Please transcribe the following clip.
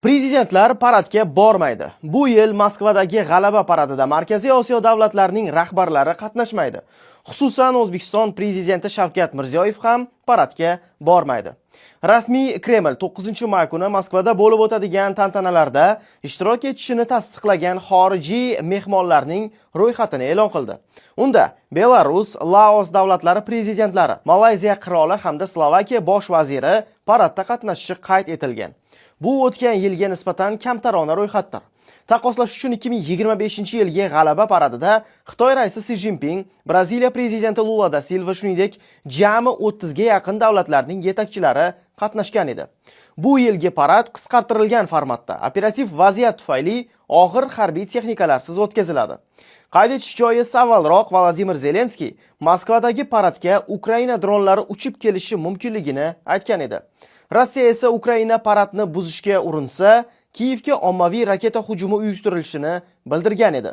Prezidentlar paradga bormaydi. Bu yil Moskvadagi G'alaba paradida Markaziy Osiyo davlatlarining rahbarlari qatnashmaydi. Xususan, O'zbekiston prezidenti Shavkat Mirziyoyev ham paradga bormaydi. Rasmiy Kreml 9-may kuni Moskvada bo'lib o'tadigan tantanalarda ishtirok etishini tasdiqlagan xorijiy mehmonlarning ro'yxatini e'lon qildi. Unda Belarus, Laos davlatlari prezidentlari, Malayziya qiroli hamda Slovakiya bosh vaziri paradda qatnashishi qayd etilgan. Bu o'tgan yilga nisbatan kamtarona ro'yxatdir. Taqqoslash uchun 2025-yilgi G'alaba paradida Xitoy raisi Si Jinping, Braziliya prezidenti Lula da Silva shuningdek jami 30 ga yaqin davlatlarning yetakchilari qatnashgan edi. Bu yilgi parad qisqartirilgan formatda operativ vaziyat tufayli og'ir harbiy texnikalarsiz o'tkaziladi. Qayd etish joiz, avvalroq Vladimir Zelenskiy Moskvadagi paradga Ukraina dronlari uchib kelishi mumkinligini aytgan edi. Rossiya esa Ukraina paradni buzishga urinsa, Kiyevga ommaviy raketa hujumi uyushtirilishini bildirgan edi.